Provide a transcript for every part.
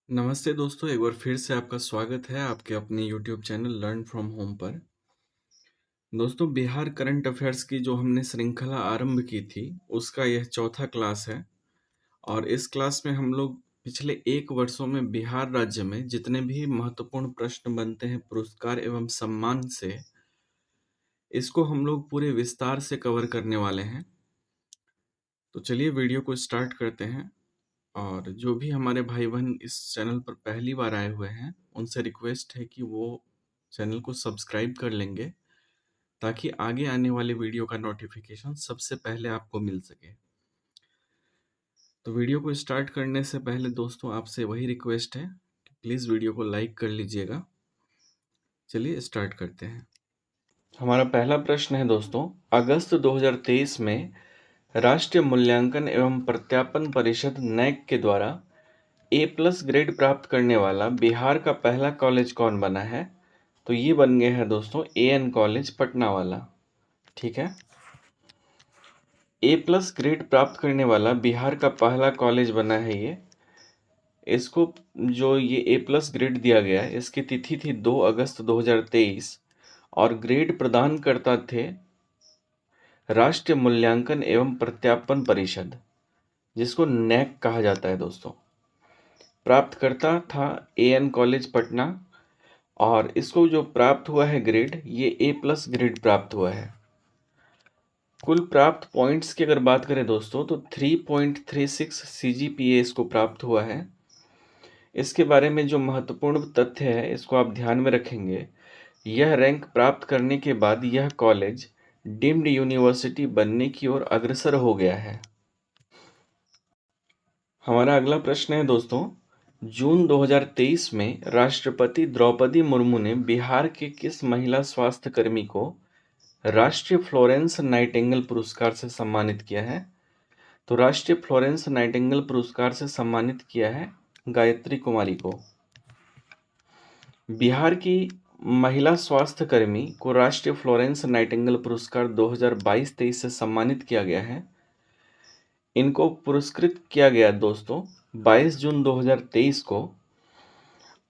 नमस्ते दोस्तों, एक बार फिर से आपका स्वागत है आपके अपने YouTube channel learn from home पर। दोस्तों, बिहार करंट अफेयर्स की जो हमने श्रृंखला आरंभ की थी, उसका यह चौथा क्लास है। और इस क्लास में हम लोग पिछले 1 वर्षों में बिहार राज्य में जितने भी महत्वपूर्ण प्रश्न बनते हैं पुरस्कार एवं सम्मान से, इसको हम लोग पूरे विस्तार से कवर करने वाले हैं। तो चलिए वीडियो को स्टार्ट करते हैं। और जो भी हमारे भाई बहन इस चैनल पर पहली बार आए हुए हैं, उनसे रिक्वेस्ट है कि वो चैनल को सब्सक्राइब कर लेंगे ताकि आगे आने वाले वीडियो का नोटिफिकेशन सबसे पहले आपको मिल सके। तो वीडियो को स्टार्ट करने से पहले दोस्तों आपसे वही रिक्वेस्ट है कि प्लीज़ वीडियो को लाइक कर लीजिएगा। चलिए स्टार्ट करते हैं। हमारा पहला प्रश्न है दोस्तों, अगस्त 2023 में राष्ट्रीय मूल्यांकन एवं प्रत्यापन परिषद नैक के द्वारा A+ ग्रेड प्राप्त करने वाला बिहार का पहला कॉलेज कौन बना है? तो ये बन गया है दोस्तों AN कॉलेज पटना वाला। ठीक है, A+ ग्रेड प्राप्त करने वाला बिहार का पहला कॉलेज बना है ये। इसको जो ये A+ ग्रेड दिया गया है, इसकी तिथि थी 2 अगस्त 2023 और ग्रेड प्रदान करता थे राष्ट्रीय मूल्यांकन एवं प्रत्यापन परिषद, जिसको नैक कहा जाता है दोस्तों। प्राप्तकर्ता था AN कॉलेज पटना और इसको जो प्राप्त हुआ है ग्रेड, ये A+ ग्रेड प्राप्त हुआ है। कुल प्राप्त पॉइंट्स की अगर बात करें दोस्तों, तो 3.36 CGPA इसको प्राप्त हुआ है। इसके बारे में जो महत्वपूर्ण तथ्य है, इसको आप ध्यान में रखेंगे। यह रैंक प्राप्त करने के बाद यह कॉलेज डीम्ड यूनिवर्सिटी बनने की ओर अग्रसर हो गया है। हमारा अगला प्रश्न है दोस्तों, जून 2023 में राष्ट्रपति द्रौपदी मुर्मू ने बिहार के किस महिला स्वास्थ्य कर्मी को राष्ट्रीय फ्लोरेंस नाइटिंगेल पुरस्कार से सम्मानित किया है? तो राष्ट्रीय फ्लोरेंस नाइटिंगेल पुरस्कार से सम्मानित किया है गायत्री कुमारी को। बिहार की महिला स्वास्थ्य कर्मी को राष्ट्रीय फ्लोरेंस नाइटिंगेल पुरस्कार 2022-23 से सम्मानित किया गया है। इनको पुरस्कृत किया गया दोस्तों 22 जून 2023 को।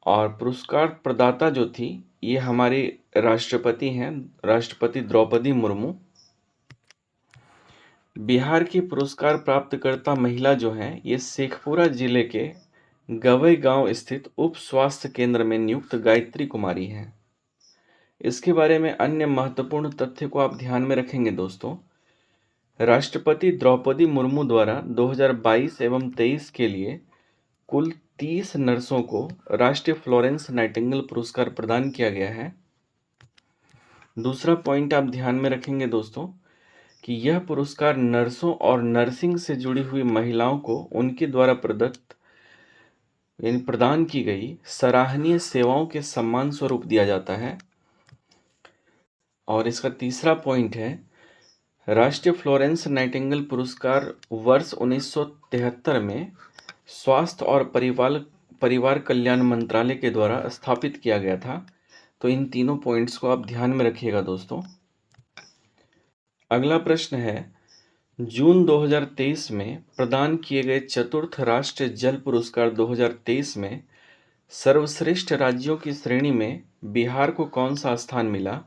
और पुरस्कार प्रदाता जो थी, ये हमारे राष्ट्रपति हैं, राष्ट्रपति द्रौपदी मुर्मू। बिहार की पुरस्कार प्राप्तकर्ता महिला जो हैं, ये शेखपुरा जिले के गवई गांव स्थित उप स्वास्थ्य केंद्र में नियुक्त गायत्री कुमारी हैं। इसके बारे में अन्य महत्वपूर्ण तथ्य को आप ध्यान में रखेंगे दोस्तों। राष्ट्रपति द्रौपदी मुर्मू द्वारा 2022 एवं 23 के लिए कुल 30 नर्सों को राष्ट्रीय फ्लोरेंस नाइटिंगेल पुरस्कार प्रदान किया गया है। दूसरा पॉइंट आप ध्यान में रखेंगे दोस्तों कि यह पुरस्कार नर्सों और नर्सिंग से जुड़ी हुई महिलाओं को उनके द्वारा प्रदत्त यानी प्रदान की गई सराहनीय सेवाओं के सम्मान स्वरूप दिया जाता है। और इसका तीसरा पॉइंट है, राष्ट्रीय फ्लोरेंस नाइटिंगेल पुरस्कार वर्ष 1973 में स्वास्थ्य और परिवार कल्याण मंत्रालय के द्वारा स्थापित किया गया था। तो इन तीनों पॉइंट्स को आप ध्यान में रखिएगा दोस्तों। अगला प्रश्न है, जून 2023 में प्रदान किए गए चतुर्थ राष्ट्रीय जल पुरस्कार 2023 में सर्वश्रेष्ठ राज्यों की श्रेणी में बिहार को कौन सा स्थान मिला?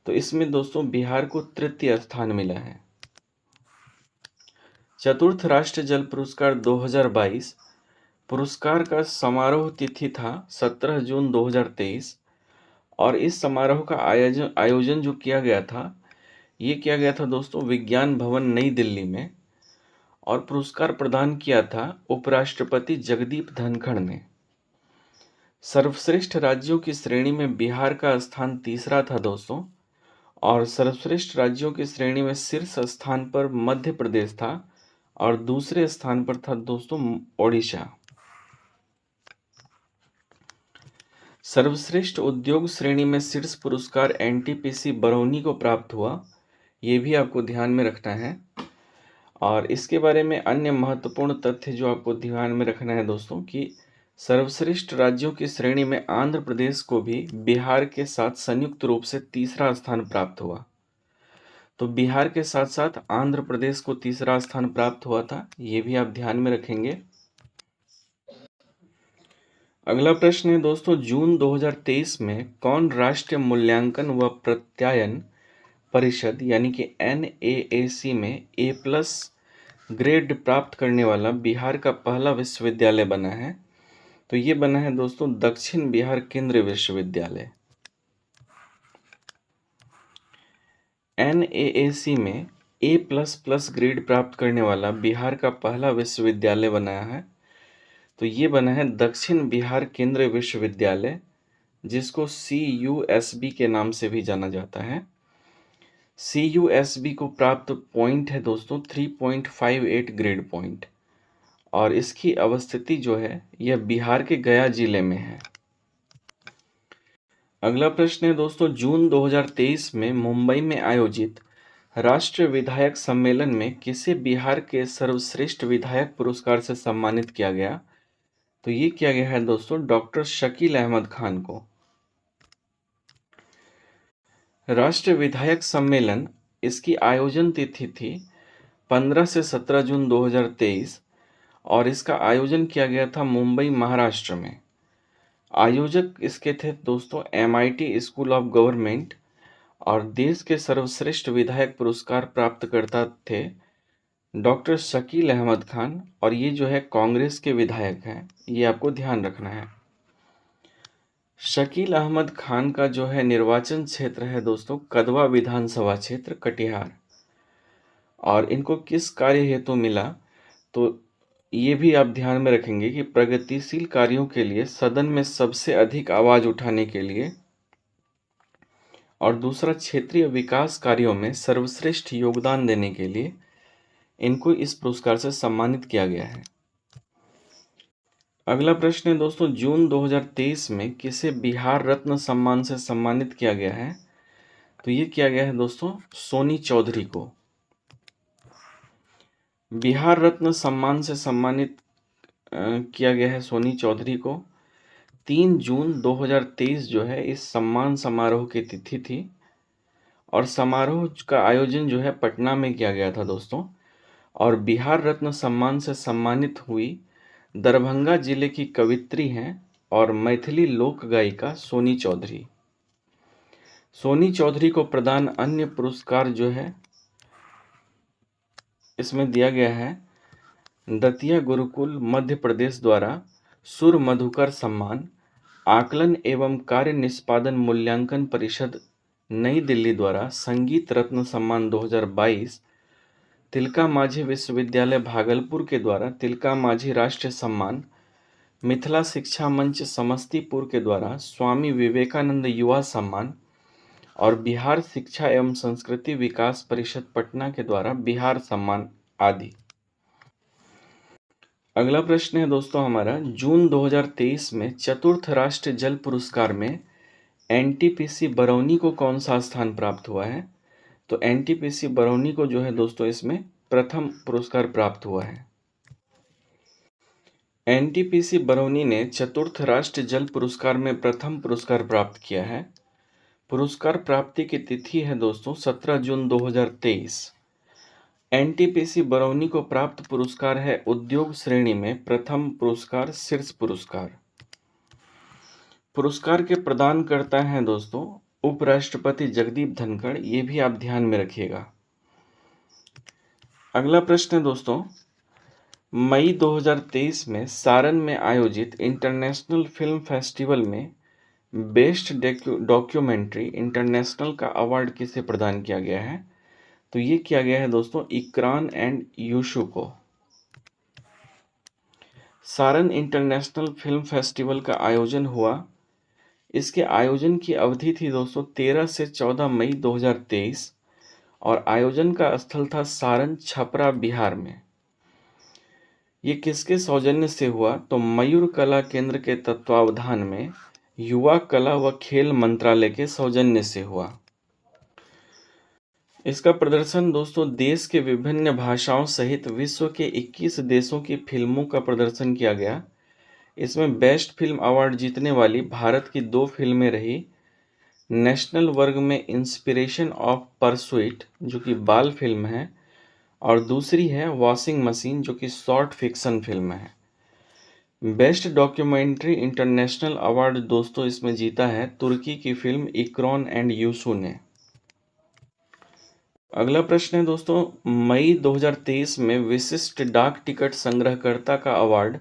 तो इसमें दोस्तों बिहार को तृतीय स्थान मिला है। चतुर्थ राष्ट्रीय जल पुरस्कार 2022 पुरस्कार का समारोह तिथि था 17 जून 2023 और इस समारोह का आयोजन जो किया गया था, ये किया गया था दोस्तों विज्ञान भवन नई दिल्ली में। और पुरस्कार प्रदान किया था उपराष्ट्रपति जगदीप धनखड़ ने। सर्वश्रेष्ठ राज्यों की श्रेणी में बिहार का स्थान तीसरा था दोस्तों। और सर्वश्रेष्ठ राज्यों की श्रेणी में शीर्ष स्थान पर मध्य प्रदेश था और दूसरे स्थान पर था दोस्तों ओडिशा। सर्वश्रेष्ठ उद्योग श्रेणी में शीर्ष पुरस्कार NTPC बरौनी को प्राप्त हुआ, ये भी आपको ध्यान में रखना है। और इसके बारे में अन्य महत्वपूर्ण तथ्य जो आपको ध्यान में रखना है दोस्तों कि सर्वश्रेष्ठ राज्यों की श्रेणी में आंध्र प्रदेश को भी बिहार के साथ संयुक्त रूप से तीसरा स्थान प्राप्त हुआ। तो बिहार के साथ साथ आंध्र प्रदेश को तीसरा स्थान प्राप्त हुआ था, ये भी आप ध्यान में रखेंगे। अगला प्रश्न है दोस्तों, जून 2023 में कौन राष्ट्रीय मूल्यांकन व प्रत्यायन परिषद यानी कि NAAC में A+ ग्रेड प्राप्त करने वाला बिहार का पहला विश्वविद्यालय बना है? तो ये बना है दोस्तों दक्षिण बिहार केंद्रीय विश्वविद्यालय। NAAC में A++ ग्रेड प्राप्त करने वाला बिहार का पहला विश्वविद्यालय बनाया है, तो ये बना है दक्षिण बिहार केंद्रीय विश्वविद्यालय, जिसको CUSB के नाम से भी जाना जाता है। CUSB को प्राप्त पॉइंट है दोस्तों 3.58 ग्रेड पॉइंट, और इसकी अवस्थिति जो है यह बिहार के गया जिले में है। अगला प्रश्न है दोस्तों, जून 2023 में मुंबई में आयोजित राष्ट्रीय विधायक सम्मेलन में किसे बिहार के सर्वश्रेष्ठ विधायक पुरस्कार से सम्मानित किया गया? तो ये किया गया है दोस्तों डॉक्टर शकील अहमद खान को। राष्ट्रीय विधायक सम्मेलन, इसकी आयोजन तिथि थी 15 से 17 जून 2023 और इसका आयोजन किया गया था मुंबई, महाराष्ट्र में। आयोजक इसके थे दोस्तों MIT स्कूल ऑफ गवर्नमेंट, और देश के सर्वश्रेष्ठ विधायक पुरस्कार प्राप्तकर्ता थे डॉक्टर शकील अहमद खान, और ये जो है कांग्रेस के विधायक हैं, ये आपको ध्यान रखना है। शकील अहमद खान का जो है निर्वाचन क्षेत्र है दोस्तों कदवा विधानसभा क्षेत्र, कटिहार। और इनको किस कार्य हेतु मिला, तो ये भी आप ध्यान में रखेंगे कि प्रगतिशील कार्यों के लिए सदन में सबसे अधिक आवाज उठाने के लिए, और दूसरा क्षेत्रीय विकास कार्यों में सर्वश्रेष्ठ योगदान देने के लिए इनको इस पुरस्कार से सम्मानित किया गया है। अगला प्रश्न है दोस्तों, जून 2023 में किसे बिहार रत्न सम्मान से सम्मानित किया गया है? तो ये किया गया है दोस्तों सोनी चौधरी को। बिहार रत्न सम्मान से सम्मानित किया गया है सोनी चौधरी को। 3 जून 2023 जो है इस सम्मान समारोह की तिथि थी, और समारोह का आयोजन जो है पटना में किया गया था दोस्तों। और बिहार रत्न सम्मान से सम्मानित हुई दरभंगा जिले की कवित्री हैं और मैथिली लोक गायिका सोनी चौधरी। सोनी चौधरी को प्रदान अन्य पुरस्कार जो है इसमें दिया गया है दतिया गुरुकुल मध्य प्रदेश द्वारा सुर मधुकर सम्मान, आकलन एवं कार्य निष्पादन मूल्यांकन परिषद नई दिल्ली द्वारा संगीत रत्न सम्मान 2022, तिलका मांझी विश्वविद्यालय भागलपुर के द्वारा तिलका मांझी राष्ट्रीय सम्मान, मिथिला शिक्षा मंच समस्तीपुर के द्वारा स्वामी विवेकानंद युवा सम्मान, और बिहार शिक्षा एवं संस्कृति विकास परिषद पटना के द्वारा बिहार सम्मान आदि। अगला प्रश्न है दोस्तों हमारा, जून 2023 में चतुर्थ राष्ट्रीय जल पुरस्कार में NTPC बरौनी को कौन सा स्थान प्राप्त हुआ है? तो NTPC बरौनी को जो है दोस्तों इसमें प्रथम पुरस्कार प्राप्त हुआ है। NTPC बरौनी ने चतुर्थ राष्ट्रीय जल पुरस्कार में प्रथम पुरस्कार प्राप्त किया है। पुरस्कार प्राप्ति की तिथि है दोस्तों 17 जून 2023। NTPC बरौनी को प्राप्त पुरस्कार है उद्योग श्रेणी में प्रथम पुरस्कार, शीर्ष पुरस्कार। पुरस्कार के प्रदान करता है दोस्तों उपराष्ट्रपति जगदीप धनखड़, ये भी आप ध्यान में रखिएगा। अगला प्रश्न है दोस्तों, मई 2023 में सारण में आयोजित इंटरनेशनल फिल्म फेस्टिवल में बेस्ट डॉक्यूमेंट्री इंटरनेशनल का अवार्ड किसे प्रदान किया गया है? तो ये किया गया है दोस्तों इकरान एंड यूशु को। सारण इंटरनेशनल फिल्म फेस्टिवल का आयोजन हुआ। इसके आयोजन की अवधि थी दोस्तों 13 से 14 मई 2023, और आयोजन का स्थल था सारण, छपरा, बिहार में। ये किसके सौजन्य से हुआ? तो मयूर कला केंद्र के तत्वावधान में युवा कला व खेल मंत्रालय के सौजन्य से हुआ। इसका प्रदर्शन दोस्तों देश के विभिन्न भाषाओं सहित विश्व के 21 देशों की फिल्मों का प्रदर्शन किया गया। इसमें बेस्ट फिल्म अवार्ड जीतने वाली भारत की 2 फिल्में रही। नेशनल वर्ग में इंस्पिरेशन ऑफ परसुइट जो कि बाल फिल्म है, और दूसरी है वॉशिंग मशीन जो कि शॉर्ट फिक्शन फिल्म है। बेस्ट डॉक्यूमेंट्री इंटरनेशनल अवार्ड दोस्तों इसमें जीता है तुर्की की फिल्म इकरान एंड यूसु ने। अगला प्रश्न है दोस्तों, मई 2023 में विशिष्ट डाक टिकट संग्रहकर्ता का अवार्ड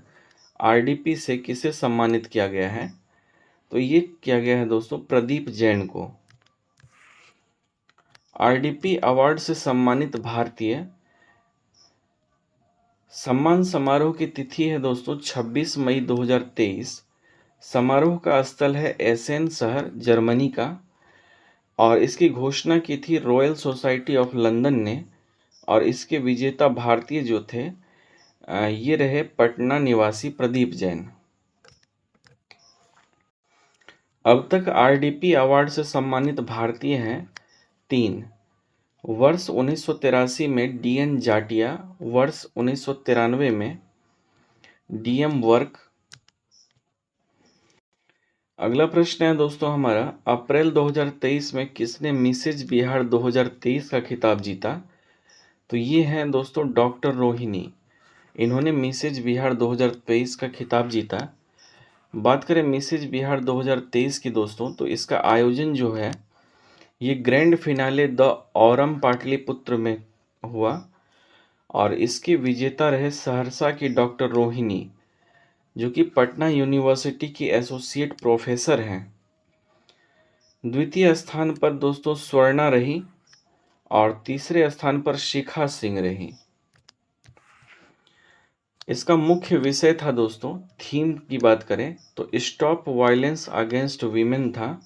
आरडीपी से किसे सम्मानित किया गया है? तो ये किया गया है दोस्तों प्रदीप जैन को। आरडीपी अवार्ड से सम्मानित भारतीय सम्मान समारोह की तिथि है दोस्तों 26 मई 2023। समारोह का स्थल है एसेन शहर जर्मनी का, और इसकी घोषणा की थी रॉयल सोसाइटी ऑफ लंदन ने, और इसके विजेता भारतीय जो थे ये रहे पटना निवासी प्रदीप जैन। अब तक आरडीपी अवार्ड से सम्मानित भारतीय हैं 3। वर्ष 1983 में डीएन जाटिया, वर्ष 1993 में डीएम वर्क। अगला प्रश्न है दोस्तों हमारा, अप्रैल 2023 में किसने मिसेज बिहार 2023 का खिताब जीता? तो ये हैं दोस्तों डॉक्टर रोहिणी, इन्होंने मिसेज बिहार 2023 का खिताब जीता। बात करें मिसेज बिहार 2023 की दोस्तों, तो इसका आयोजन जो है ये grand finale the Aurum Pataliputra में हुआ, और इसके विजेता रहे सहरसा की डॉक्टर रोहिणी, जो कि पटना यूनिवर्सिटी की एसोसिएट प्रोफेसर हैं। द्वितीय स्थान पर दोस्तों स्वर्णा रही, और तीसरे स्थान पर शिखा सिंह रही। इसका मुख्य विषय था दोस्तों, थीम की बात करें तो स्टॉप वायलेंस अगेंस्ट वीमेन था,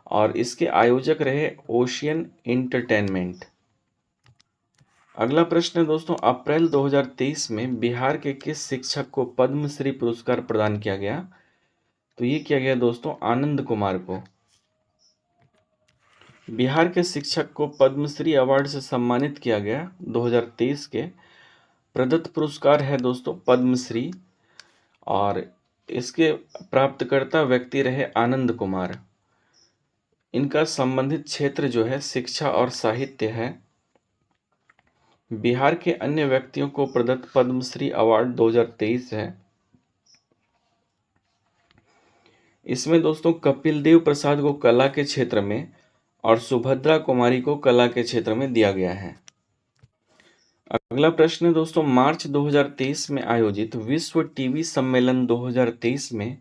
और इसके आयोजक रहे ओशियन एंटरटेनमेंट। अगला प्रश्न है दोस्तों, अप्रैल 2023 में बिहार के किस शिक्षक को पद्मश्री पुरस्कार प्रदान किया गया? तो ये किया गया दोस्तों आनंद कुमार को। बिहार के शिक्षक को पद्मश्री अवार्ड से सम्मानित किया गया 2023 के। प्रदत्त पुरस्कार है दोस्तों पद्मश्री, और इसके प्राप्तकर्ता व्यक्ति रहे आनंद कुमार। इनका संबंधित क्षेत्र जो है शिक्षा और साहित्य है। बिहार के अन्य व्यक्तियों को प्रदत्त पद्मश्री अवार्ड 2023 है। इसमें दोस्तों कपिल देव प्रसाद को कला के क्षेत्र में, और सुभद्रा कुमारी को कला के क्षेत्र में दिया गया है। अगला प्रश्न है दोस्तों, मार्च 2023 में आयोजित विश्व टीबी सम्मेलन 2023 में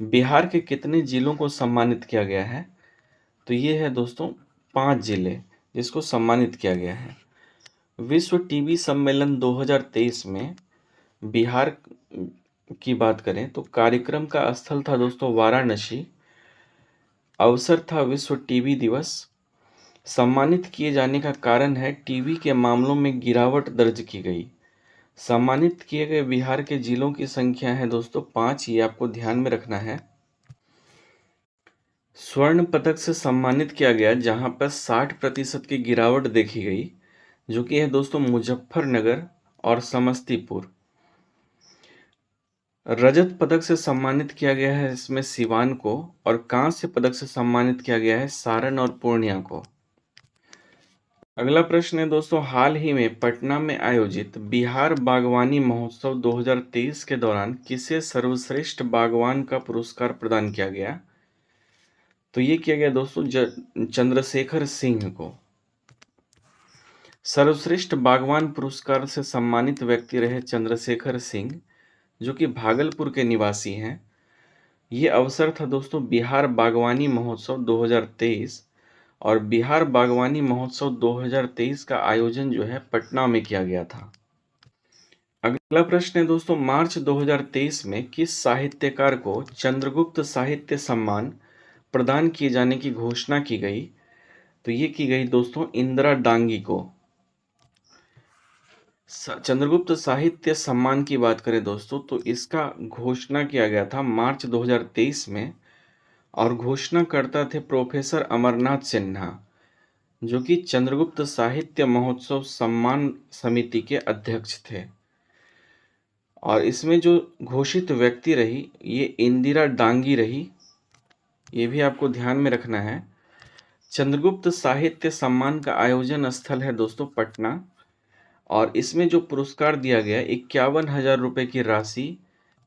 बिहार के कितने जिलों को सम्मानित किया गया है? तो ये है दोस्तों 5 जिले जिसको सम्मानित किया गया है। विश्व टीबी सम्मेलन 2023 में बिहार की बात करें तो कार्यक्रम का स्थल था दोस्तों वाराणसी। अवसर था विश्व टीबी दिवस। सम्मानित किए जाने का कारण है टीबी के मामलों में गिरावट दर्ज की गई। सम्मानित किए गए बिहार के जिलों की संख्या है दोस्तों 5, ये आपको ध्यान में रखना है। स्वर्ण पदक से सम्मानित किया गया जहां पर 60% की गिरावट देखी गई, जो कि है दोस्तों मुजफ्फरनगर और समस्तीपुर। रजत पदक से सम्मानित किया गया है इसमें सिवान को, और कांस्य पदक से सम्मानित किया गया है सारण और पूर्णिया को। अगला प्रश्न है दोस्तों, हाल ही में पटना में आयोजित बिहार बागवानी महोत्सव 2023 के दौरान किसे सर्वश्रेष्ठ बागवान का पुरस्कार प्रदान किया गया? तो ये किया गया दोस्तों चंद्रशेखर सिंह को। सर्वश्रेष्ठ बागवान पुरस्कार से सम्मानित व्यक्ति रहे चंद्रशेखर सिंह, जो कि भागलपुर के निवासी हैं। ये अवसर था दोस्तों बिहार बागवानी महोत्सव 2023, और बिहार बागवानी महोत्सव 2023 का आयोजन जो है पटना में किया गया था। अगला प्रश्न है दोस्तों, मार्च 2023 में किस साहित्यकार को चंद्रगुप्त साहित्य सम्मान प्रदान किए जाने की घोषणा की गई? तो ये की गई दोस्तों इंदिरा डांगी को। चंद्रगुप्त साहित्य सम्मान की बात करें दोस्तों, तो इसका घोषणा किया गया था मार्च 2023 में, और घोषणाकर्ता थे प्रोफेसर अमरनाथ सिन्हा, जो कि चंद्रगुप्त साहित्य महोत्सव सम्मान समिति के अध्यक्ष थे। और इसमें जो घोषित व्यक्ति रही ये इंदिरा डांगी रही, ये भी आपको ध्यान में रखना है। चंद्रगुप्त साहित्य सम्मान का आयोजन स्थल है दोस्तों पटना, और इसमें जो पुरस्कार दिया गया 51,000 रुपये की राशि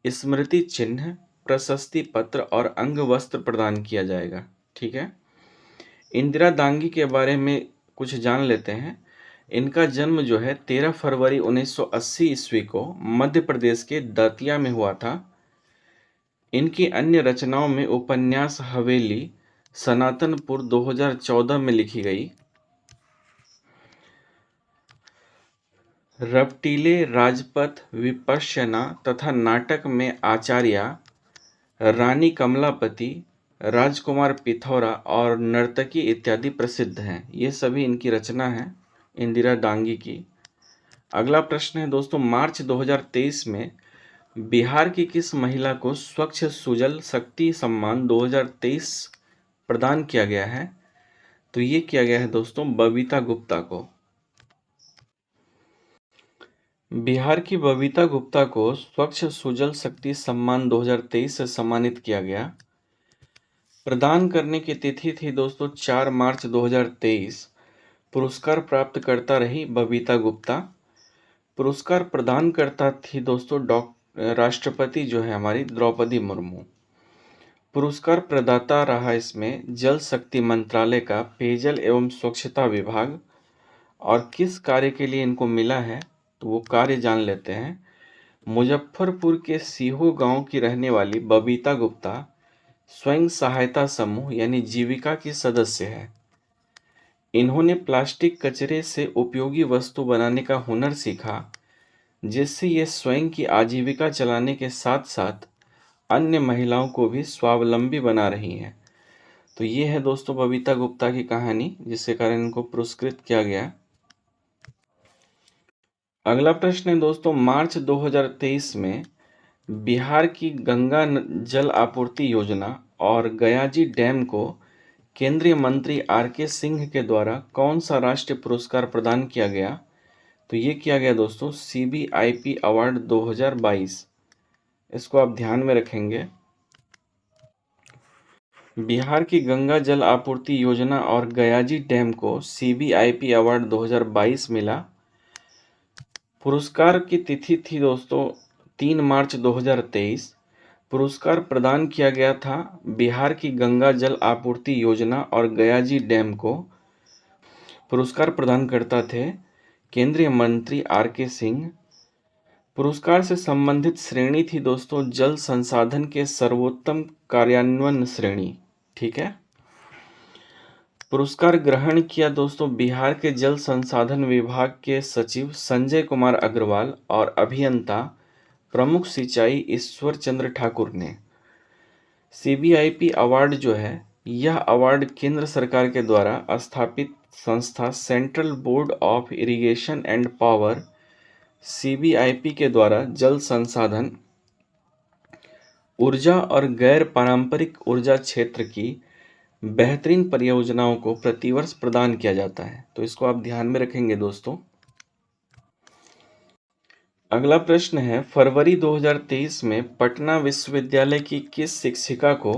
स्मृति चिन्ह, प्रशस्ति पत्र और अंग वस्त्र प्रदान किया जाएगा। ठीक है। इंदिरा दांगी के बारे में कुछ जान लेते हैं। इनका जन्म जो है 13 फरवरी 1980 ईस्वी को मध्य प्रदेश के दतिया में हुआ था। इनकी अन्य रचनाओं में उपन्यास हवेली सनातनपुर 2014 में लिखी गई, रपटीले राजपथ विपश्यना तथा नाटक में आचार्या, रानी कमलापति, राजकुमार पिथौरा और नर्तकी इत्यादि प्रसिद्ध हैं। ये सभी इनकी रचना है इंदिरा दांगी की। अगला प्रश्न है दोस्तों, मार्च 2023 में बिहार की किस महिला को स्वच्छ सुजल शक्ति सम्मान 2023 प्रदान किया गया है? तो ये किया गया है दोस्तों बबीता गुप्ता को। बिहार की बबीता गुप्ता को स्वच्छ सुजल शक्ति सम्मान 2023 से सम्मानित किया गया। प्रदान करने की तिथि थी दोस्तों 4 मार्च 2023। पुरस्कार प्राप्त करता रही बबीता गुप्ता। पुरस्कार प्रदान करता थी दोस्तों राष्ट्रपति जो है हमारी द्रौपदी मुर्मू। पुरस्कार प्रदाता रहा इसमें जल शक्ति मंत्रालय का पेयजल एवं स्वच्छता विभाग। और किस कार्य के लिए इनको मिला है तो वो कार्य जान लेते हैं। मुजफ्फरपुर के सीहो गांव की रहने वाली बबीता गुप्ता स्वयं सहायता समूह यानी जीविका की सदस्य है। इन्होंने प्लास्टिक कचरे से उपयोगी वस्तु बनाने का हुनर सीखा, जिससे ये स्वयं की आजीविका चलाने के साथ साथ अन्य महिलाओं को भी स्वावलंबी बना रही हैं। तो ये है दोस्तों बबीता गुप्ता की कहानी, जिसके कारण इनको पुरस्कृत किया गया। अगला प्रश्न है दोस्तों, मार्च 2023 में बिहार की गंगा जल आपूर्ति योजना और गयाजी डैम को केंद्रीय मंत्री आर.के. सिंह के द्वारा कौन सा राष्ट्रीय पुरस्कार प्रदान किया गया? तो ये किया गया दोस्तों CBIP अवार्ड 2022। इसको आप ध्यान में रखेंगे। बिहार की गंगा जल आपूर्ति योजना और गयाजी डैम को CBIP अवार्ड 2022 मिला। पुरस्कार की तिथि थी दोस्तों 3 मार्च 2023। पुरस्कार प्रदान किया गया था बिहार की गंगा जल आपूर्ति योजना और गयाजी डैम को। पुरस्कार प्रदान करता थे केंद्रीय मंत्री आर.के. सिंह। पुरस्कार से संबंधित श्रेणी थी दोस्तों जल संसाधन के सर्वोत्तम कार्यान्वयन श्रेणी। ठीक है। पुरस्कार ग्रहण किया दोस्तों बिहार के जल संसाधन विभाग के सचिव संजय कुमार अग्रवाल और अभियंता प्रमुख सिंचाई ईश्वर चंद्र ठाकुर ने। CBIP अवार्ड जो है यह अवार्ड केंद्र सरकार के द्वारा स्थापित संस्था central board of irrigation and power CBIP के द्वारा जल संसाधन, ऊर्जा और गैर पारंपरिक ऊर्जा क्षेत्र की बेहतरीन परियोजनाओं को प्रतिवर्ष प्रदान किया जाता है। तो इसको आप ध्यान में रखेंगे दोस्तों। अगला प्रश्न है, फरवरी 2023 में पटना विश्वविद्यालय की किस शिक्षिका को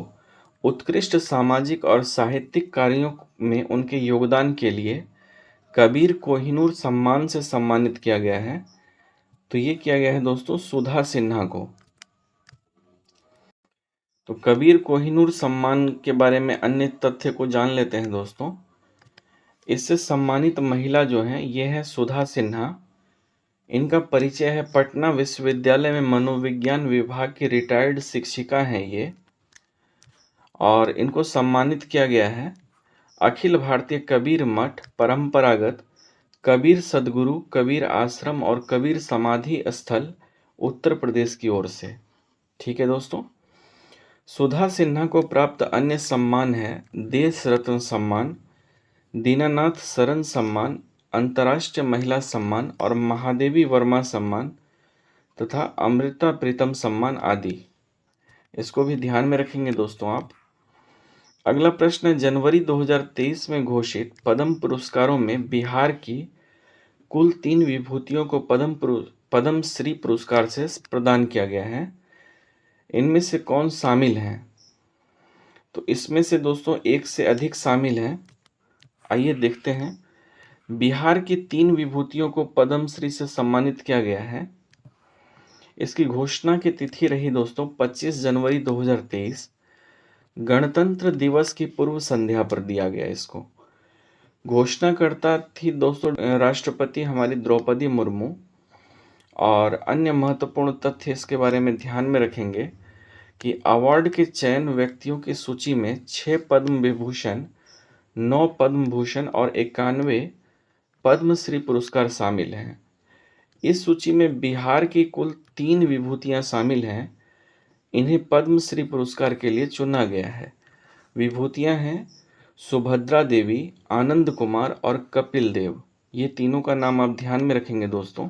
उत्कृष्ट सामाजिक और साहित्यिक कार्यों में उनके योगदान के लिए कबीर कोहिनूर सम्मान से सम्मानित किया गया है? तो ये किया गया है दोस्तों सुधा सिन्हा को। तो कबीर कोहिनूर सम्मान के बारे में अन्य तथ्य को जान लेते हैं दोस्तों। इससे सम्मानित महिला जो है ये है सुधा सिन्हा। इनका परिचय है पटना विश्वविद्यालय में मनोविज्ञान विभाग की रिटायर्ड शिक्षिका हैं ये, और इनको सम्मानित किया गया है अखिल भारतीय कबीर मठ परंपरागत कबीर सदगुरु कबीर आश्रम और कबीर समाधि स्थल उत्तर प्रदेश की ओर से। ठीक है दोस्तों। सुधा सिन्हा को प्राप्त अन्य सम्मान है देश रत्न सम्मान, दीनानाथ शरण सम्मान, अंतर्राष्ट्रीय महिला सम्मान और महादेवी वर्मा सम्मान तथा अमृता प्रीतम सम्मान आदि। इसको भी ध्यान में रखेंगे दोस्तों आप। अगला प्रश्न है, जनवरी 2023 में घोषित पद्म पुरस्कारों में बिहार की कुल 3 विभूतियों को पद्म श्री पुरस्कार से प्रदान किया गया है। इनमें से कौन शामिल हैं? तो इसमें से दोस्तों एक से अधिक शामिल हैं। आइए देखते हैं। बिहार की 3 विभूतियों को पद्मश्री से सम्मानित किया गया है। इसकी घोषणा की तिथि रही दोस्तों 25 जनवरी 2023। गणतंत्र दिवस की पूर्व संध्या पर दिया गया इसको। घोषणाकर्ता थी दोस्तों राष्ट्रपति हमारी द्रौपदी मुर्मू। और अन्य महत्वपूर्ण तथ्य इसके बारे में ध्यान में रखेंगे कि अवार्ड के चयन व्यक्तियों की सूची में 6 पद्म विभूषण, 9 पद्म भूषण और 91 पद्मश्री पुरस्कार शामिल हैं। इस सूची में बिहार की कुल 3 विभूतियां शामिल हैं। इन्हें पद्मश्री पुरस्कार के लिए चुना गया है। विभूतियां हैं सुभद्रा देवी, आनंद कुमार और कपिल देव। ये तीनों का नाम आप ध्यान में रखेंगे दोस्तों।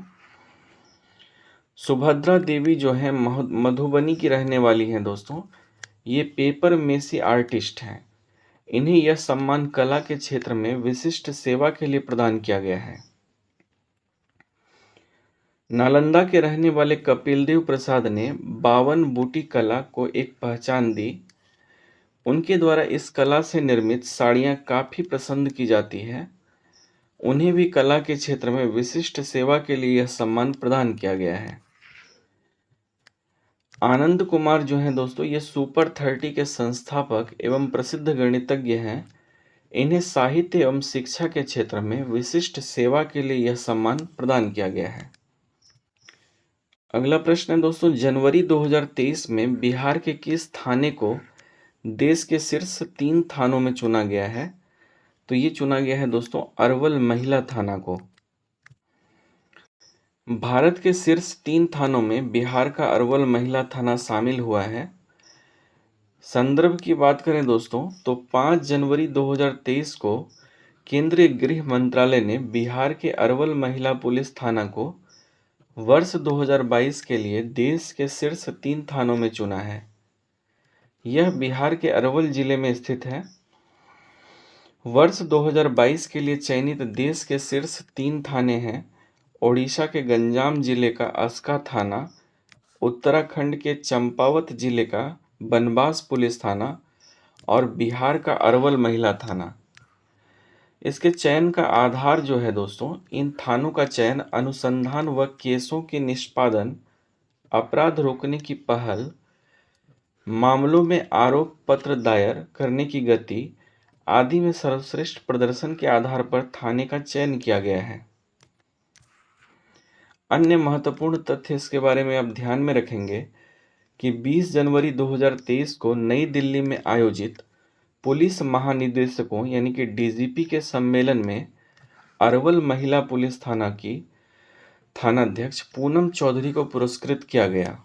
सुभद्रा देवी जो है मधुबनी की रहने वाली हैं दोस्तों। ये पेपर मेसी आर्टिस्ट हैं। इन्हें यह सम्मान कला के क्षेत्र में विशिष्ट सेवा के लिए प्रदान किया गया है। नालंदा के रहने वाले कपिलदेव प्रसाद ने 52 बूटी कला को एक पहचान दी। उनके द्वारा इस कला से निर्मित साड़ियाँ काफ़ी पसंद की जाती है। उन्हें भी कला के क्षेत्र में विशिष्ट सेवा के लिए यह सम्मान प्रदान किया गया है। आनंद कुमार जो हैं दोस्तों, ये सुपर 30 के संस्थापक एवं प्रसिद्ध गणितज्ञ हैं। इन्हें साहित्य एवं शिक्षा के क्षेत्र में विशिष्ट सेवा के लिए यह सम्मान प्रदान किया गया है। अगला प्रश्न है दोस्तों, जनवरी 2023 में बिहार के किस थाने को देश के शीर्ष 3 थानों में चुना गया है? तो ये चुना गया है दोस्तों अरवल महिला थाना को। भारत के शीर्ष 3 थानों में बिहार का अरवल महिला थाना शामिल हुआ है। संदर्भ की बात करें दोस्तों तो 5 जनवरी 2023 को केंद्रीय गृह मंत्रालय ने बिहार के अरवल महिला पुलिस थाना को वर्ष 2022 के लिए देश के शीर्ष 3 थानों में चुना है। यह बिहार के अरवल जिले में स्थित है। वर्ष 2022 के लिए चयनित देश के शीर्ष 3 थाने हैं ओडिशा के गंजाम जिले का अस्का थाना, उत्तराखंड के चंपावत जिले का बनबास पुलिस थाना और बिहार का अरवल महिला थाना। इसके चयन का आधार जो है दोस्तों, इन थानों का चयन अनुसंधान व केसों के निष्पादन, अपराध रोकने की पहल, मामलों में आरोप पत्र दायर करने की गति आदि में सर्वश्रेष्ठ प्रदर्शन के आधार पर थाने का चयन किया गया है। अन्य महत्वपूर्ण तथ्य इसके बारे में आप ध्यान में रखेंगे कि 20 जनवरी 2023 को नई दिल्ली में आयोजित पुलिस महानिदेशकों यानी कि डीजीपी के सम्मेलन में अरवल महिला पुलिस थाना की थानाध्यक्ष पूनम चौधरी को पुरस्कृत किया गया।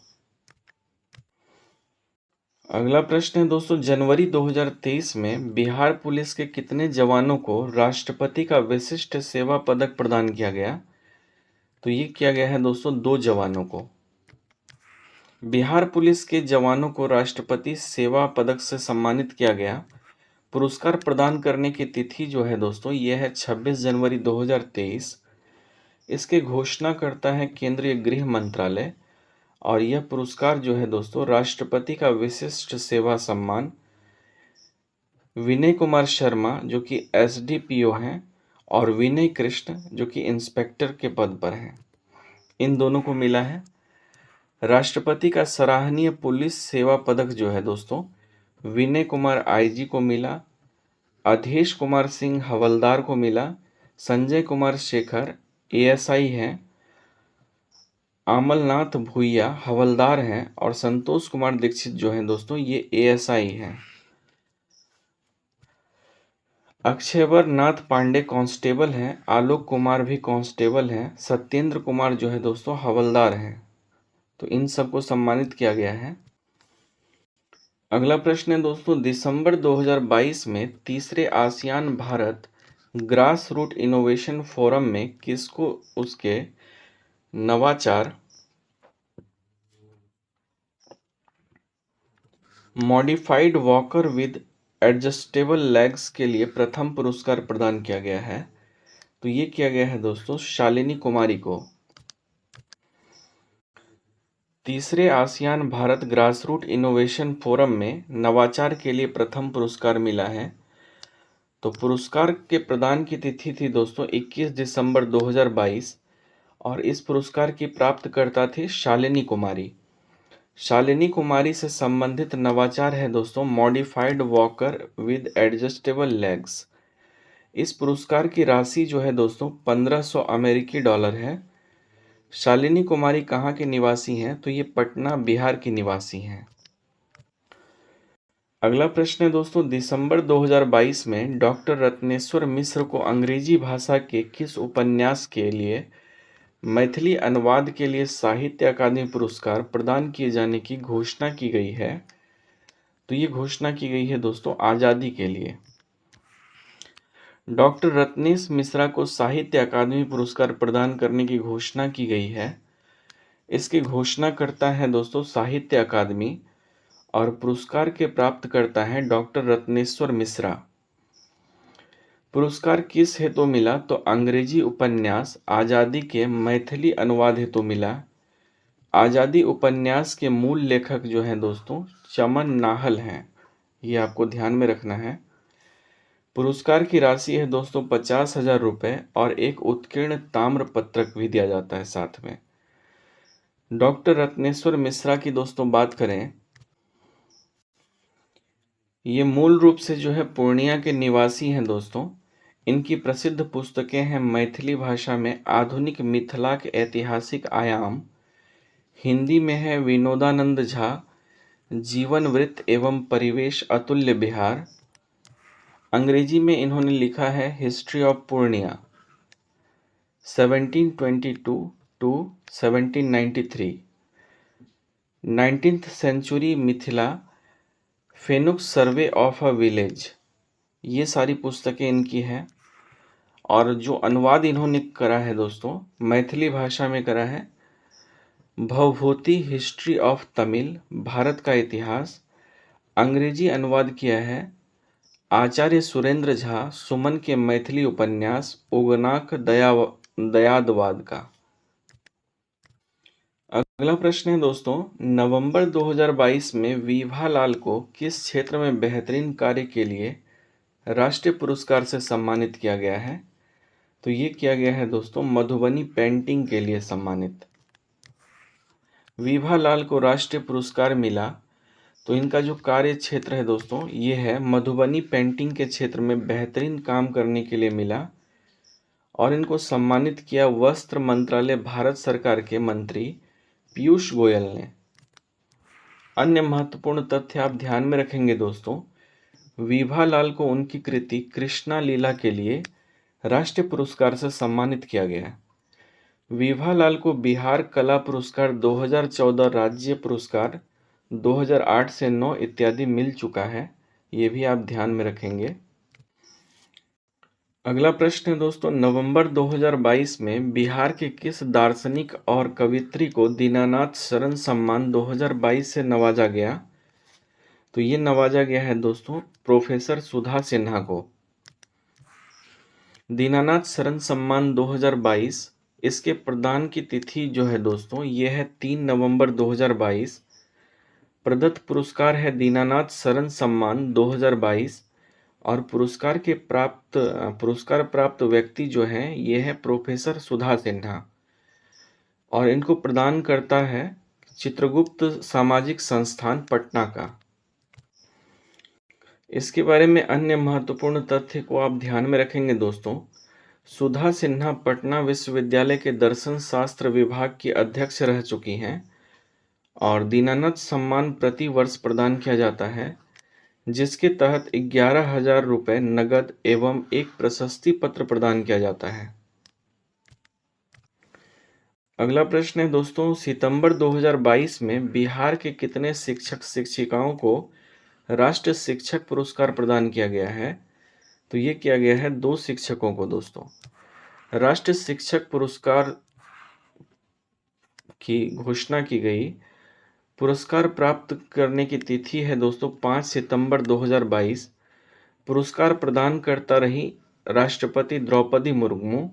अगला प्रश्न है दोस्तों, जनवरी 2023 में बिहार पुलिस के कितने जवानों को राष्ट्रपति का विशिष्ट सेवा पदक प्रदान किया गया? तो ये किया गया है दोस्तों 2 जवानों को। बिहार पुलिस के जवानों को राष्ट्रपति सेवा पदक से सम्मानित किया गया। पुरस्कार प्रदान करने की तिथि जो है दोस्तों, यह है 26 जनवरी 2023। इसके घोषणा करता है केंद्रीय गृह मंत्रालय। और यह पुरस्कार जो है दोस्तों, राष्ट्रपति का विशिष्ट सेवा सम्मान विनय कुमार शर्मा जो कि एसडीपीओ हैं और विनय कृष्ण जो कि इंस्पेक्टर के पद पर हैं, इन दोनों को मिला है। राष्ट्रपति का सराहनीय पुलिस सेवा पदक जो है दोस्तों, विनय कुमार आईजी को मिला, अधेश कुमार सिंह हवलदार को मिला, संजय कुमार शेखर एएसआई हैं, अमलनाथ भूइया हवलदार हैं और संतोष कुमार दीक्षित जो हैं दोस्तों, ये एएसआई हैं। अक्षयवर नाथ पांडे कांस्टेबल हैं, आलोक कुमार भी कांस्टेबल हैं, सत्येंद्र कुमार जो है दोस्तों हवलदार हैं। तो इन सबको सम्मानित किया गया है। अगला प्रश्न है दोस्तों, दिसंबर 2022 में तीसरे ASEAN Bharat grass root innovation forum में किसको उसके नवाचार modified walker with adjustable legs के लिए प्रथम पुरस्कार प्रदान किया गया है? तो ये किया गया है दोस्तों शालिनी कुमारी को। तीसरे ASEAN Bharat grassroot innovation forum में नवाचार के लिए प्रथम पुरस्कार मिला है। तो पुरस्कार के प्रदान की तिथि थी दोस्तों 21 दिसंबर 2022 और इस पुरस्कार की प्राप्तकर्ता थी शालिनी कुमारी। शालिनी कुमारी से संबंधित नवाचार है दोस्तों modified walker with adjustable legs. इस पुरस्कार की राशि जो है दोस्तों 1500 अमेरिकी डॉलर है। शालिनी कुमारी कहाँ के निवासी हैं? तो ये पटना बिहार की निवासी हैं। अगला प्रश्न है दोस्तों, दिसंबर 2022 में डॉक्टर रत्नेश्वर मिश्र को अंग्रेजी भाषा के किस उपन्यास के लिए मैथिली अनुवाद के लिए साहित्य अकादमी पुरस्कार प्रदान किए जाने की घोषणा की गई है? तो ये घोषणा की गई है दोस्तों आज़ादी के लिए। डॉक्टर रत्नेश मिश्रा को साहित्य अकादमी पुरस्कार प्रदान करने की घोषणा की गई है। इसकी घोषणा करता है दोस्तों साहित्य अकादमी और पुरस्कार के प्राप्तकर्ता हैं डॉक्टर रत्नेश्वर मिश्रा। पुरस्कार किस हेतु मिला? तो अंग्रेजी उपन्यास आज़ादी के मैथिली अनुवाद हेतु मिला। आज़ादी उपन्यास के मूल लेखक जो हैं दोस्तों चमन नाहल हैं, ये आपको ध्यान में रखना है। पुरस्कार की राशि है दोस्तों 50,000 रुपये और एक उत्कीर्ण ताम्र पत्रक भी दिया जाता है साथ में। डॉक्टर रत्नेश्वर मिश्रा की दोस्तों बात करें, ये मूल रूप से जो है पूर्णिया के निवासी हैं दोस्तों। इनकी प्रसिद्ध पुस्तकें हैं मैथिली भाषा में आधुनिक मिथिला के ऐतिहासिक आयाम, हिंदी में है विनोदानंद झा जीवन वृत्त एवं परिवेश अतुल्य बिहार, अंग्रेजी में इन्होंने लिखा है history of Purnia 1722 to 1793, 19th century Mithila फेनुक्स सर्वे ऑफ अ विलेज, ये सारी पुस्तकें इनकी हैं। और जो अनुवाद इन्होंने करा है दोस्तों मैथिली भाषा में करा है भवभूति हिस्ट्री ऑफ तमिल भारत का इतिहास, अंग्रेजी अनुवाद किया है आचार्य सुरेंद्र झा सुमन के मैथिली उपन्यास उगनाक दयादवाद का। अगला प्रश्न है दोस्तों, नवंबर 2022 में विभा लाल को किस क्षेत्र में बेहतरीन कार्य के लिए राष्ट्रीय पुरस्कार से सम्मानित किया गया है? तो ये किया गया है दोस्तों मधुबनी पेंटिंग के लिए सम्मानित। विभा लाल को राष्ट्रीय पुरस्कार मिला तो इनका जो कार्य क्षेत्र है दोस्तों ये है मधुबनी पेंटिंग के क्षेत्र में बेहतरीन काम करने के लिए मिला और इनको सम्मानित किया वस्त्र मंत्रालय भारत सरकार के मंत्री पीयूष गोयल ने। अन्य महत्वपूर्ण तथ्य आप ध्यान में रखेंगे दोस्तों, विभा लाल को उनकी कृति कृष्णा लीला के लिए राष्ट्रीय पुरस्कार से सम्मानित किया गया। विभा लाल को बिहार कला पुरस्कार 2014, राज्य पुरस्कार 2008 से 9 इत्यादि मिल चुका है, ये भी आप ध्यान में रखेंगे। अगला प्रश्न है दोस्तों, नवंबर 2022 में बिहार के किस दार्शनिक और कवियत्री को दीनानाथ शरण सम्मान 2022 से नवाजा गया? तो ये नवाजा गया है दोस्तों प्रोफेसर सुधा सिन्हा को। दीनानाथ शरण सम्मान 2022 इसके प्रदान की तिथि जो है दोस्तों ये है 3 नवंबर 2022। प्रदत्त पुरस्कार है दीनानाथ शरण सम्मान 2022 और पुरस्कार प्राप्त व्यक्ति जो हैं ये है प्रोफेसर सुधा सिन्हा और इनको प्रदान करता है चित्रगुप्त सामाजिक संस्थान पटना का। इसके बारे में अन्य महत्वपूर्ण तथ्य को आप ध्यान में रखेंगे दोस्तों, सुधा सिन्हा पटना विश्वविद्यालय के दर्शन शास्त्र विभाग की अध्यक्ष रह चुकी हैं और दीनानाथ सम्मान प्रति वर्ष प्रदान किया जाता है जिसके तहत 11,000 रुपये नगद एवं एक प्रशस्ति पत्र प्रदान किया जाता है। अगला प्रश्न है दोस्तों, सितंबर 2022 में बिहार के कितने शिक्षक शिक्षिकाओं को राष्ट्रीय शिक्षक पुरस्कार प्रदान किया गया है? तो ये किया गया है 2 शिक्षकों को दोस्तों। राष्ट्रीय शिक्षक पुरस्कार की घोषणा की गई। पुरस्कार प्राप्त करने की तिथि है दोस्तों 5 सितंबर 2022। पुरस्कार प्रदान करता रही राष्ट्रपति द्रौपदी मुर्मू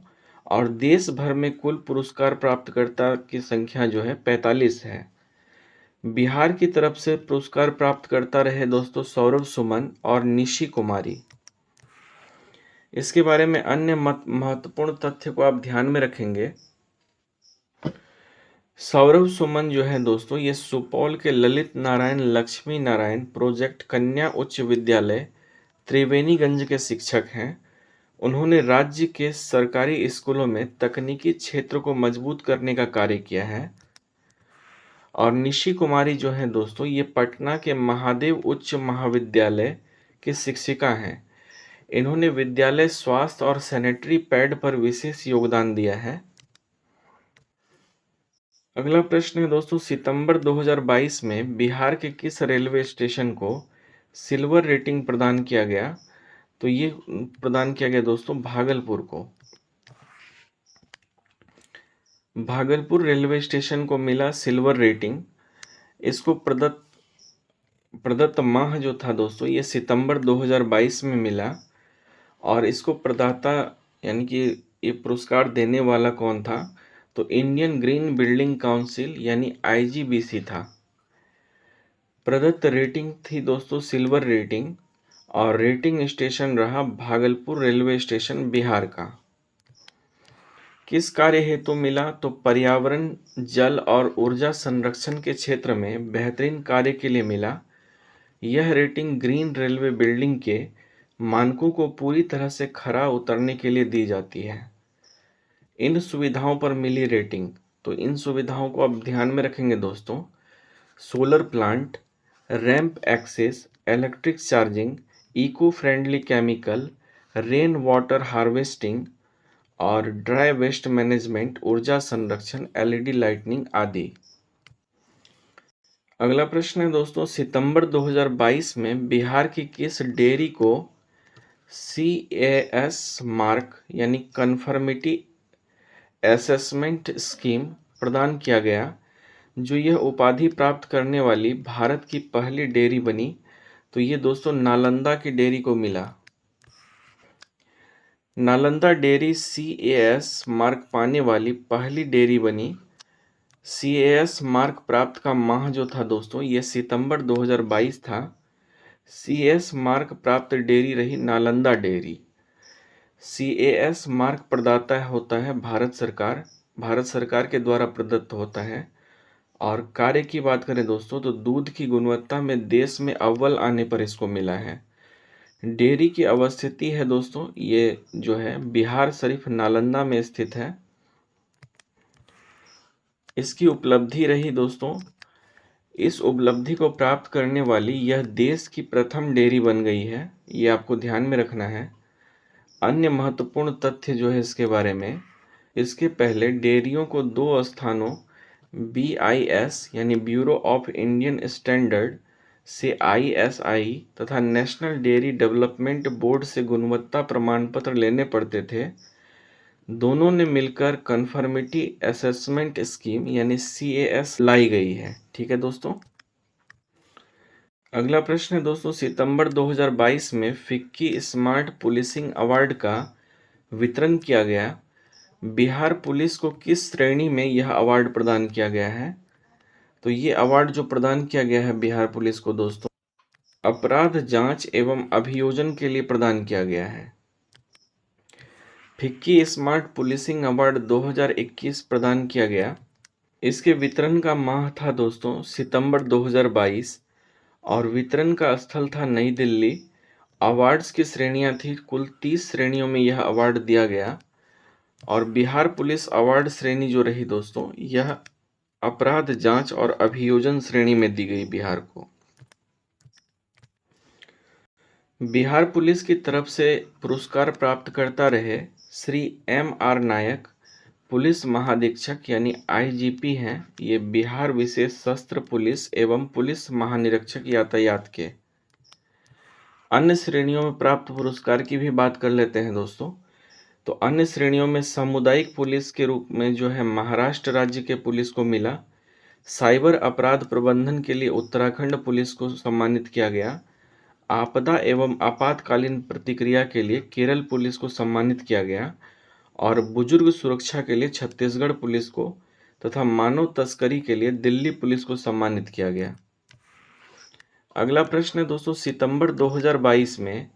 और देश भर में कुल पुरस्कार प्राप्तकर्ता की संख्या जो है 45 है। बिहार की तरफ से पुरस्कार प्राप्त करता रहे दोस्तों सौरभ सुमन और निशी कुमारी। इसके बारे में अन्य महत्वपूर्ण तथ्य को आप ध्यान में रखेंगे, सौरभ सुमन जो है दोस्तों, ये सुपौल के ललित नारायण लक्ष्मी नारायण प्रोजेक्ट कन्या उच्च विद्यालय त्रिवेणीगंज के शिक्षक हैं। उन्होंने राज्य के सरकारी स्कूलों में तकनीकी क्षेत्र को मजबूत करने का कार्य किया है। और निशी कुमारी जो है दोस्तों, ये पटना के महादेव उच्च महाविद्यालय की शिक्षिका हैं। इन्होंने विद्यालय स्वास्थ्य और सैनिटरी पैड पर विशेष योगदान दिया है। अगला प्रश्न है दोस्तों, सितंबर 2022 में बिहार के किस रेलवे स्टेशन को सिल्वर रेटिंग प्रदान किया गया? तो ये प्रदान किया गया दोस्तों भागलपुर को। भागलपुर रेलवे स्टेशन को मिला सिल्वर रेटिंग। इसको प्रदत्त माह जो था दोस्तों, ये सितंबर 2022 में मिला। और इसको प्रदाता यानी कि ये पुरस्कार देने वाला कौन था? तो इंडियन ग्रीन बिल्डिंग काउंसिल यानी आईजीबीसी था। प्रदत्त रेटिंग थी दोस्तों सिल्वर रेटिंग, और रेटिंग स्टेशन रहा भागलपुर रेलवे स्टेशन बिहार का। किस कार्य हेतु मिला? तो पर्यावरण, जल और ऊर्जा संरक्षण के क्षेत्र में बेहतरीन कार्य के लिए मिला। यह रेटिंग ग्रीन रेलवे बिल्डिंग के मानकों को पूरी तरह से खरा उतरने के लिए दी जाती है। इन सुविधाओं पर मिली रेटिंग, तो इन सुविधाओं को आप ध्यान में रखेंगे दोस्तों। Solar plant, ramp access, electric charging, eco friendly chemical, rain water harvesting और ड्राई वेस्ट मैनेजमेंट, ऊर्जा संरक्षण, एलईडी लाइटनिंग आदि। अगला प्रश्न है दोस्तों, सितंबर 2022 में बिहार की किस डेयरी को CAS मार्क यानी कन्फर्मिटी असेसमेंट स्कीम प्रदान किया गया, जो यह उपाधि प्राप्त करने वाली भारत की पहली डेयरी बनी? तो ये दोस्तों नालंदा की डेयरी को मिला। नालंदा डेयरी CAS मार्क पाने वाली पहली डेयरी बनी। CAS मार्क प्राप्त का माह जो था दोस्तों, ये सितंबर 2022 था। CAS मार्क प्राप्त डेयरी रही नालंदा डेयरी। CAS मार्क प्रदाता होता है भारत सरकार, भारत सरकार के द्वारा प्रदत्त होता है। और कार्य की बात करें दोस्तों, तो दूध की गुणवत्ता में देश में अव्वल आने पर इसको मिला है। डेयरी की अवस्थिति है दोस्तों, ये जो है बिहार शरीफ नालंदा में स्थित है। इसकी उपलब्धि रही दोस्तों, इस उपलब्धि को प्राप्त करने वाली यह देश की प्रथम डेयरी बन गई है। ये आपको ध्यान में रखना है। अन्य महत्वपूर्ण तथ्य जो है इसके बारे में, इसके पहले डेयरियों को 2 स्थानों BIS यानी ब्यूरो ऑफ इंडियन स्टैंडर्ड से ISI तथा नेशनल डेयरी डेवलपमेंट बोर्ड से गुणवत्ता प्रमाण पत्र लेने पड़ते थे। दोनों ने मिलकर कन्फर्मिटी असेसमेंट स्कीम यानी CAS लाई गई है। ठीक है दोस्तों। अगला प्रश्न है दोस्तों, सितंबर 2022 में फिक्की स्मार्ट पुलिसिंग अवार्ड का वितरण किया गया। बिहार पुलिस को किस श्रेणी में यह अवार्ड प्रदान किया गया है? तो ये अवार्ड जो प्रदान किया गया है बिहार पुलिस को दोस्तों, अपराध जांच एवं अभियोजन के लिए प्रदान किया गया है। फिक्की स्मार्ट पुलिसिंग अवार्ड 2021 प्रदान किया गया। इसके वितरण का माह था दोस्तों सितंबर 2022 और वितरण का स्थल था नई दिल्ली। अवार्ड्स की श्रेणियां थी, कुल 30 श्रेणियों में यह अवार्ड दिया गया। और बिहार पुलिस अवार्ड श्रेणी जो रही दोस्तों, यह अपराध जांच और अभियोजन श्रेणी में दी गई बिहार को। बिहार पुलिस की तरफ से पुरस्कार प्राप्त करता रहे श्री MR नायक, पुलिस महाधीक्षक यानी IGP हैं। ये बिहार विशेष सशस्त्र पुलिस एवं पुलिस महानिरीक्षक यातायात के। अन्य श्रेणियों में प्राप्त पुरस्कार की भी बात कर लेते हैं दोस्तों। तो अन्य श्रेणियों में सामुदायिक पुलिस के रूप में जो है महाराष्ट्र राज्य के पुलिस को मिला। साइबर अपराध प्रबंधन के लिए उत्तराखंड पुलिस को सम्मानित किया गया। आपदा एवं आपातकालीन प्रतिक्रिया के लिए केरल पुलिस को सम्मानित किया गया। और बुजुर्ग सुरक्षा के लिए छत्तीसगढ़ पुलिस को तथा मानव तस्करी के लिए दिल्ली पुलिस को सम्मानित किया गया। अगला प्रश्न है दोस्तों, सितंबर 2022 में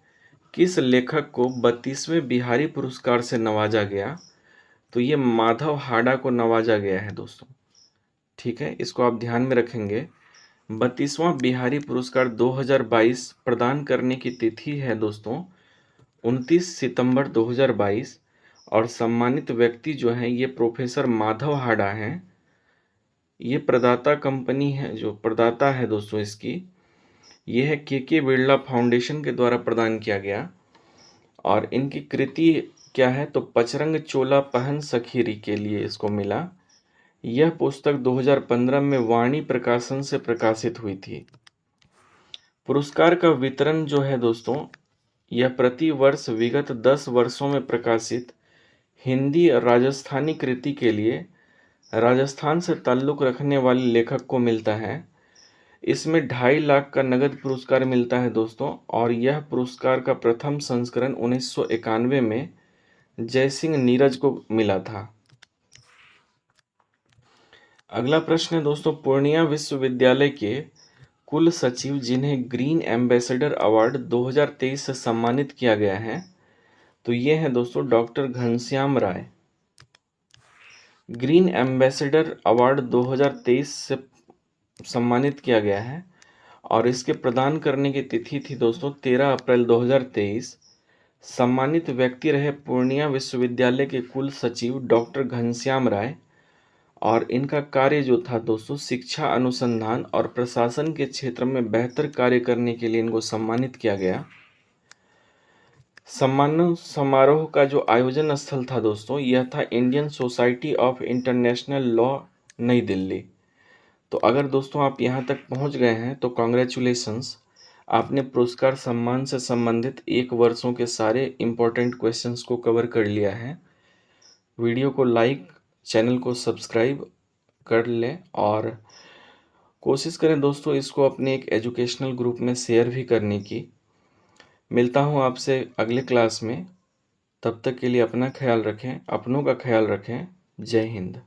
किस लेखक को 32वें बिहारी पुरस्कार से नवाजा गया? तो ये माधव हाड़ा को नवाजा गया है दोस्तों। ठीक है, इसको आप ध्यान में रखेंगे। 32वां बिहारी पुरस्कार 2022 प्रदान करने की तिथि है दोस्तों 29 सितंबर 2022 और सम्मानित व्यक्ति जो हैं ये प्रोफेसर माधव हाड़ा हैं। ये प्रदाता कंपनी है, जो प्रदाता है दोस्तों इसकी, ये है के बिरला फाउंडेशन के द्वारा प्रदान किया गया। और इनकी कृति क्या है, तो पचरंग चोला पहन सखीरी के लिए इसको मिला। यह पुस्तक 2015 में वाणी प्रकाशन से प्रकाशित हुई थी। पुरस्कार का वितरण जो है दोस्तों, यह प्रति वर्ष विगत 10 वर्षों में प्रकाशित हिंदी और राजस्थानी कृति के लिए राजस्थान से ताल्लुक़ रखने वाले लेखक को मिलता है। इसमें 2.5 लाख का नगद पुरस्कार मिलता है दोस्तों, और यह पुरस्कार का प्रथम संस्करण 1991 में जयसिंह नीरज को मिला था। अगला प्रश्न है दोस्तों, पूर्णिया विश्वविद्यालय के कुल सचिव जिन्हें ग्रीन एम्बेसडर अवार्ड 2023 से सम्मानित किया गया है, तो ये हैं दोस्तों डॉक्टर घनश्याम राय। ग्रीन एम्बेसडर अवार्ड 2023 से सम्मानित किया गया है और इसके प्रदान करने की तिथि थी दोस्तों 13 अप्रैल 2023। सम्मानित व्यक्ति रहे पूर्णिया विश्वविद्यालय के कुल सचिव डॉक्टर घनश्याम राय, और इनका कार्य जो था दोस्तों शिक्षा अनुसंधान और प्रशासन के क्षेत्र में बेहतर कार्य करने के लिए इनको सम्मानित किया गया। सम्मान समारोह का जो आयोजन स्थल था दोस्तों, यह था Indian society of international law, नई दिल्ली। तो अगर दोस्तों आप यहाँ तक पहुँच गए हैं तो कॉन्ग्रेचुलेशंस, आपने पुरस्कार सम्मान से संबंधित 1 वर्षों के सारे इम्पोर्टेंट क्वेश्चंस को कवर कर लिया है। वीडियो को लाइक, चैनल को सब्सक्राइब कर लें और कोशिश करें दोस्तों इसको अपने एक एजुकेशनल ग्रुप में शेयर भी करने की। मिलता हूँ आपसे अगले क्लास में, तब तक के लिए अपना ख्याल रखें, अपनों का ख्याल रखें। जय हिंद।